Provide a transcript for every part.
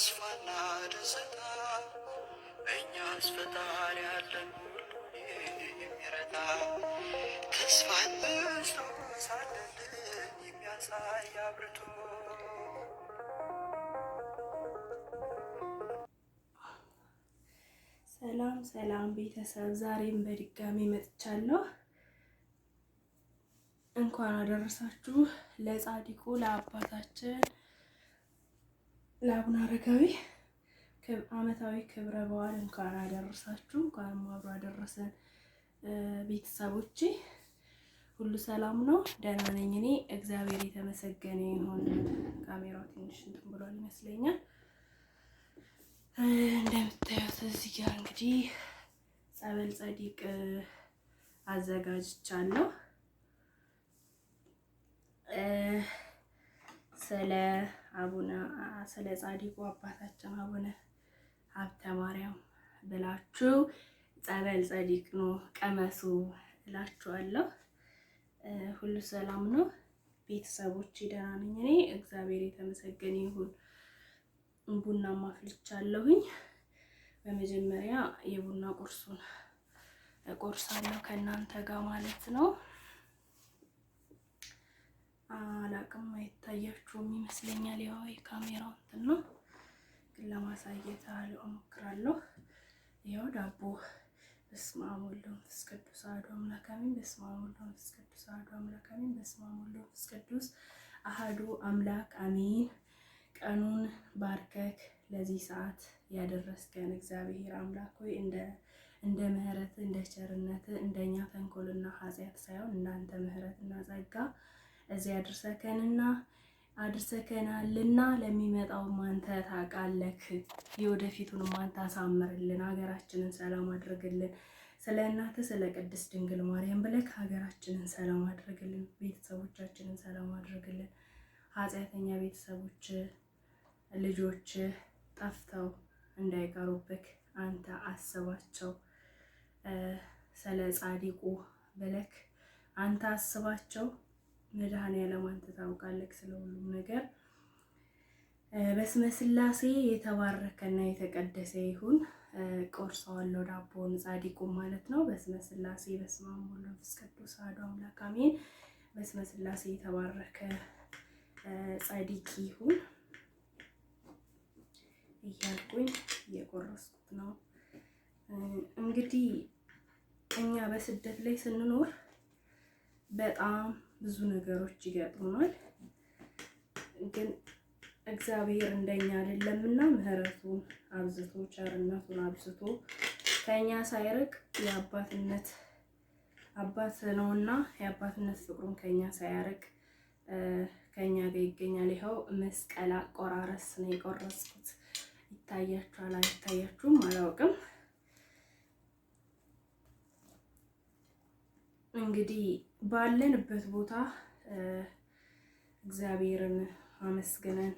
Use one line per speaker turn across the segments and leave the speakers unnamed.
ተስፋና ደስታ እኛስ ፈጣሪ ያለን ሁሉ የሚረዳ ተስፋን መስሎ ሳለልን የሚያሳይ አብርቶ
ሰላም ሰላም ቤተሰብ፣ ዛሬም በድጋሚ መጥቻለሁ። እንኳን አደረሳችሁ ለጻድቁ ለአባታችን ለአቡነ አረጋዊ ዓመታዊ ክብረ በዓል እንኳን አደረሳችሁ። እንኳን አብሮ አደረሰን። ቤተሰቦቼ ሁሉ ሰላም ነው? ደህና ነኝ እኔ፣ እግዚአብሔር የተመሰገነ ይሁን። ካሜራው ትንሽ እንትን ብሏል ይመስለኛል። እንደምታዩት እዚህ ጋር እንግዲህ ጸበል ጸዲቅ አዘጋጅቻለሁ። ስለ ጻድቁ አባታችን አቡነ ሀብተ ማርያም ብላችሁ ጸበል ጸዲቅ ነው ቀመሱ እላችኋለሁ። ሁሉ ሰላም ነው ቤተሰቦች? ደህና ነኝ እኔ፣ እግዚአብሔር የተመሰገነ ይሁን። ቡና ማፍልቻለሁኝ። በመጀመሪያ የቡና ቁርሱን እቆርሳለሁ ከእናንተ ጋር ማለት ነው። አላቅም አይታያችሁም ይመስለኛል። ያው የካሜራው እንትን ነው፣ ግን ለማሳየት እሞክራለሁ። ያው ዳቦ በስመ አብ ወወልድ ወመንፈስ ቅዱስ አሐዱ አምላክ አሜን። በስመ አብ ወወልድ ወመንፈስ ቅዱስ አሐዱ አምላክ አሜን። በስመ አብ ወወልድ ወመንፈስ ቅዱስ አሐዱ አምላክ አሜን። ቀኑን ባርከክ ለዚህ ሰዓት ያደረስከን እግዚአብሔር አምላክ ሆይ እንደ ምሕረት እንደ ቸርነት እንደኛ ተንኮልና ኃጢአት ሳይሆን እናንተ ምሕረትና ጸጋ እዚህ አድርሰከናልና ለሚመጣው አንተ ታውቃለህ። የወደፊቱንም አንተ አሳምርልን፣ ሀገራችንን ሰላም አድርግልን። ስለ እናትህ ስለ ቅድስት ድንግል ማርያም ብለህ ሀገራችንን ሰላም አድርግልን፣ ቤተሰቦቻችንን ሰላም አድርግልን። ኃጢአተኛ ቤተሰቦች ልጆች ጠፍተው እንዳይቀሩብክ አንተ አስባቸው። ስለ ጻድቁ ብለክ አንተ አስባቸው። መድኃኔዓለም አንተ ታውቃለህ ስለ ሁሉም ነገር። በስመ ሥላሴ የተባረከና የተቀደሰ ይሁን። ቆርሰዋለሁ ዳቦን ጻድቁ ማለት ነው። በስመ ሥላሴ በስመ አብ ወወልድ ወመንፈስ ቅዱስ አሐዱ አምላክ አሜን። በስመ ሥላሴ የተባረከ ጻድቅ ይሁን እያልኩኝ እየቆረስኩት ነው። እንግዲህ እኛ በስደት ላይ ስንኖር በጣም ብዙ ነገሮች ይገጥሙናል። ግን እግዚአብሔር እንደኛ አይደለምና ምሕረቱን አብዝቶ ቸርነቱን አብዝቶ ከኛ ሳይርቅ የአባትነት አባት ነውና የአባትነት ፍቅሩን ከኛ ሳያርቅ ከኛ ጋር ይገኛል። ይኸው መስቀል አቆራረስ ነው የቆረስኩት። ይታያችኋል አይታያችሁም አላውቅም። እንግዲህ ባለንበት ቦታ እግዚአብሔርን አመስግነን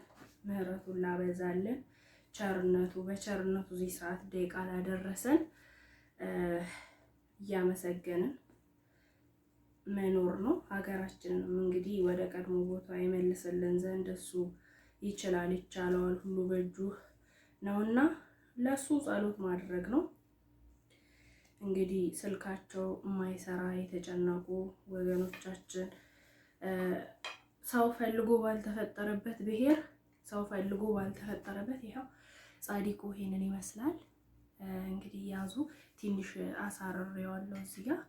ምሕረቱን ላበዛለን በቸርነቱ እዚህ ሰዓት ደቂቃ ላደረሰን እያመሰገንን መኖር ነው። ሀገራችንንም እንግዲህ ወደ ቀድሞ ቦታ ይመልስልን ዘንድ እሱ ይችላል፣ ይቻለዋል፣ ሁሉ በእጁ ነውና ለሱ ጸሎት ማድረግ ነው። እንግዲህ ስልካቸው የማይሰራ የተጨነቁ ወገኖቻችን ሰው ፈልጎ ባልተፈጠረበት ብሔር ሰው ፈልጎ ባልተፈጠረበት ይኸው ጻድቁ ይሄንን ይመስላል። እንግዲህ ያዙ ትንሽ አሳርሬዋለሁ እዚህ ጋር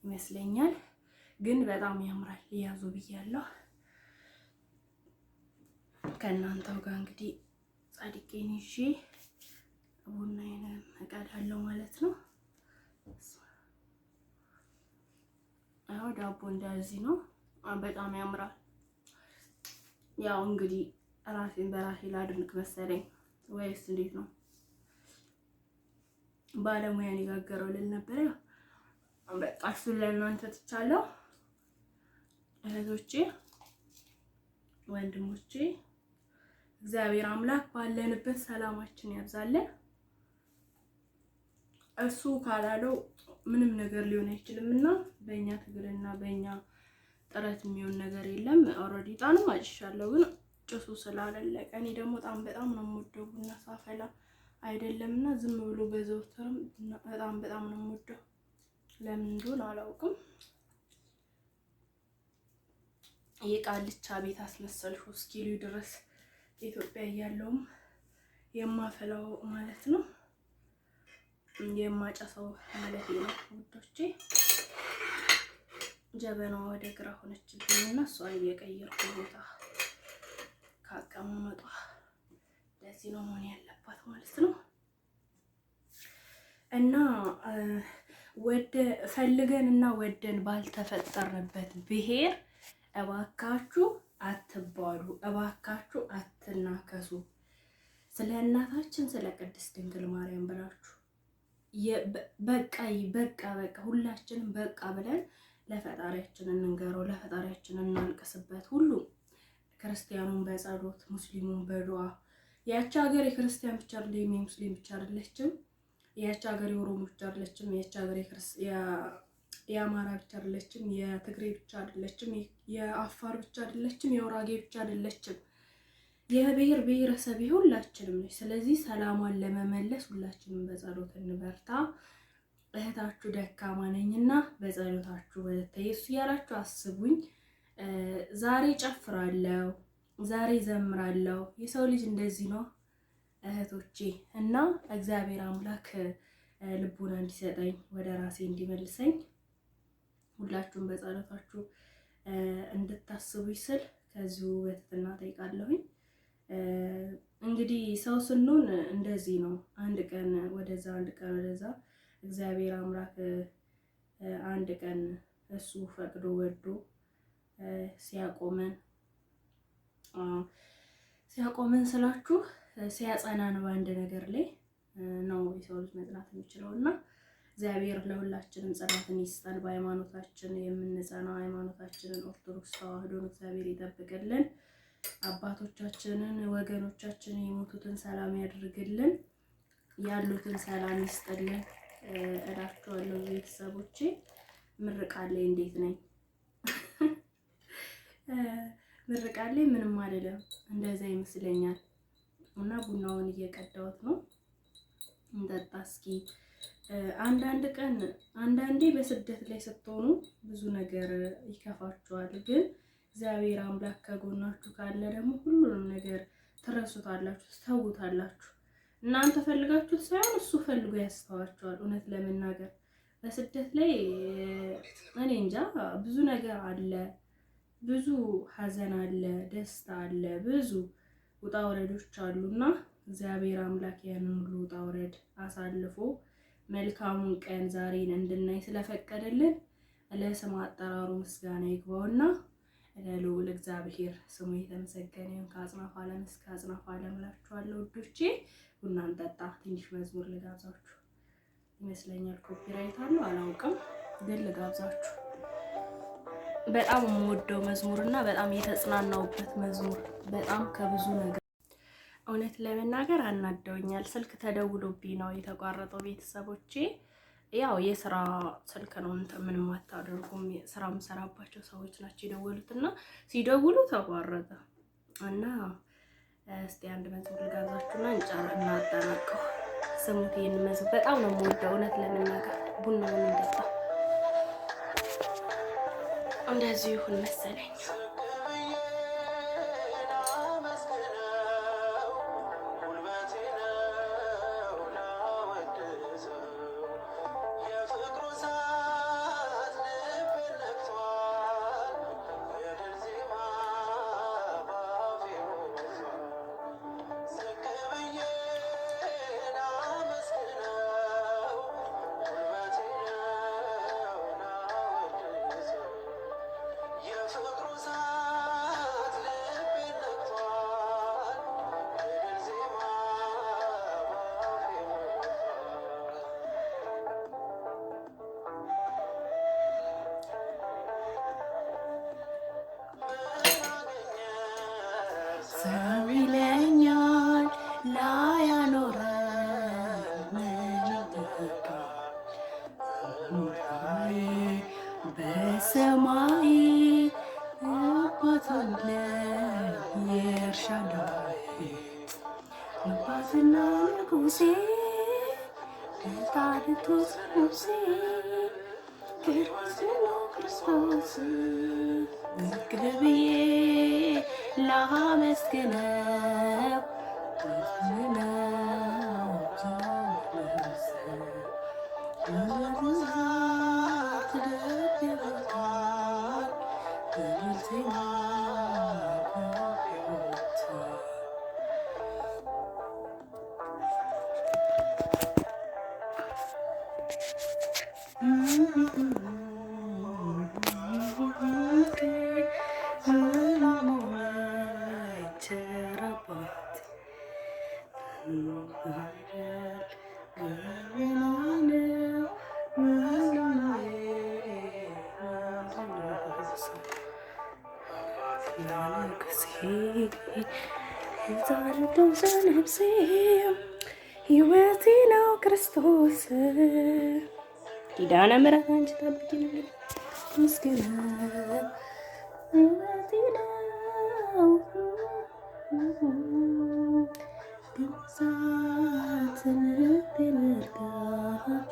ይመስለኛል፣ ግን በጣም ያምራል። ያዙ ብያለሁ። ከእናንተው ጋር እንግዲህ ጻድቄን ይዤ ቡናዬን እቀዳለሁ ማለት ነው። አዎ ዳቦ እንደዚህ ነው። በጣም ያምራል። ያው እንግዲህ ራሴን በራሴ ላድንቅ መሰለኝ ወይስ እንዴት ነው? ባለሙያን የጋገረው ልል ነበር። በቃ እሱን ለእናንተ ትቻለሁ። እህቶቼ ወንድሞቼ፣ እግዚአብሔር አምላክ ባለንበት ሰላማችን ያብዛልን። እሱ ካላለው ምንም ነገር ሊሆን አይችልምና በእኛ ትግልና በእኛ ጥረት የሚሆን ነገር የለም። ኦልሬዲ ጣንም አጭሻለሁ፣ ግን ጭሱ ስላለለቀ እኔ ደግሞ በጣም ነው የምወደው ቡና ሳፈላ አይደለምና ዝም ብሎ በዘውተርም በጣም ነው የምወደው። ለምን እንደሆነ አላውቅም። የቃልቻ ቤት አስመሰልሽው እስኪሉ ድረስ ኢትዮጵያ እያለውም የማፈላው ማለት ነው የማጨሰው ማለት ነው ውዶቼ። ጀበናዋ ወደ ግራ ሆነችብኝና እሷን እየቀየርኩ ቦታ ካቀማመጧ ለዚህ ነው መሆን ያለባት ማለት ነው። እና ፈልገን እና ወደን ባልተፈጠርንበት ብሔር እባካችሁ አትባሉ፣ እባካችሁ አትናከሱ። ስለ እናታችን ስለ ቅድስት ድንግል ማርያም ብላችሁ በቃ ሁላችንም በቃ ብለን ለፈጣሪያችን እንንገረው፣ ለፈጣሪያችን እናልቅስበት። ሁሉ ክርስቲያኑን በጸሎት ሙስሊሙን በዱዓ። ያቺ ሀገር የክርስቲያን ብቻ አይደለም፣ የሙስሊም ብቻ አይደለችም። ያቺ ሀገር የኦሮሞ ብቻ አይደለችም። ያቺ ሀገር የአማራ ብቻ አይደለችም። የትግሬ ብቻ አይደለችም። የአፋር ብቻ አይደለችም። የወራጌ ብቻ አይደለችም። የብሔር ብሔረሰብ ሁላችንም ነች። ስለዚህ ሰላሟን ለመመለስ ሁላችንም በጸሎት እንበርታ። እህታችሁ ደካማ ነኝና በጸሎታችሁ በተይሱ ያላችሁ አስቡኝ። ዛሬ ጨፍራለሁ፣ ዛሬ ዘምራለሁ። የሰው ልጅ እንደዚህ ነው እህቶቼ። እና እግዚአብሔር አምላክ ልቡና እንዲሰጠኝ ወደ ራሴ እንዲመልሰኝ ሁላችሁም በጸሎታችሁ እንድታስቡኝ ስል ከዚሁ በትህትና ጠይቃለሁኝ። እንግዲህ ሰው ስንሆን እንደዚህ ነው። አንድ ቀን ወደዛ፣ አንድ ቀን ወደዛ። እግዚአብሔር አምላክ አንድ ቀን እሱ ፈቅዶ ወዶ ሲያቆመን ስላችሁ ሲያጸናን በአንድ ነገር ላይ ነው የሰው ልጅ መጽናት የሚችለው። እና እግዚአብሔር ለሁላችንም ጽናትን ይስጠን። በሃይማኖታችን የምንጸና ሃይማኖታችንን ኦርቶዶክስ ተዋህዶን እግዚአብሔር ይጠብቅልን። አባቶቻችንን ወገኖቻችንን የሞቱትን ሰላም ያድርግልን፣ ያሉትን ሰላም ይስጥልን እላችኋለሁ። ቤተሰቦቼ ምርቃለኝ እንዴት ነኝ? ምርቃለኝ ምንም አይደለም፣ እንደዛ ይመስለኛል። እና ቡናውን እየቀዳሁት ነው። እንጠጣ እስኪ። አንዳንዴ በስደት ላይ ስትሆኑ ብዙ ነገር ይከፋችኋል፣ ግን እግዚአብሔር አምላክ ከጎናችሁ ካለ ደግሞ ሁሉንም ነገር ትረሱታላችሁ፣ ትተውታላችሁ። እናንተ ፈልጋችሁት ሳይሆን እሱ ፈልጎ ያስተዋችኋል። እውነት ለመናገር በስደት ላይ እኔ እንጃ ብዙ ነገር አለ፣ ብዙ ሀዘን አለ፣ ደስታ አለ፣ ብዙ ውጣ ውረዶች አሉና እግዚአብሔር አምላክ ያንን ሁሉ ውጣ ውረድ አሳልፎ መልካሙን ቀን ዛሬን እንድናይ ስለፈቀደልን ለስም አጠራሩ ምስጋና ይግባውና ለልዑል እግዚአብሔር ስሙ የተመሰገነ ይሁን። ከአጽናፈ ዓለም እስከ አጽናፈ ዓለም እላችኋለሁ ውዶቼ። ቡና እንጠጣ። ትንሽ መዝሙር ልጋብዛችሁ ይመስለኛል። ኮፒራይት አለው አላውቅም፣ ግን ልጋብዛችሁ። በጣም የምወደው መዝሙርና በጣም የተጽናናውበት መዝሙር፣ በጣም ከብዙ ነገር እውነት ለመናገር አናደውኛል። ስልክ ተደውሎብኝ ነው የተቋረጠው ቤተሰቦቼ። ያው የስራ ስልክ ነው፣ ምንም አታደርጉም። ስራ የምሰራባቸው ሰዎች ናቸው የደወሉትና ሲደውሉ ተቋረጠ እና እስቲ አንድ መዝሙር ልጋብዛችሁና እናጠናቀው። ስሙት ይሄን መዝሙር፣ በጣም ነው የምወደው እውነት ለመናገር። ቡናውን እንጠጣ። እንደዚህ ይሁን መሰለኝ። ሰው ይለኛል ላያኖረን በሰማይ አባት አለ። ኤልሻዳይ አባትና ንጉሴ ታሪቱስ ነፍሴ ክርስቶስ ዝቅ ብዬ ላመስግነው ሕይወቴ ነው ክርስቶስ ኪዳነ ምሕረት አንቺ ጠብቂኝ መስገን ሕይወቴ ነው ግዛት ልቤ መልካም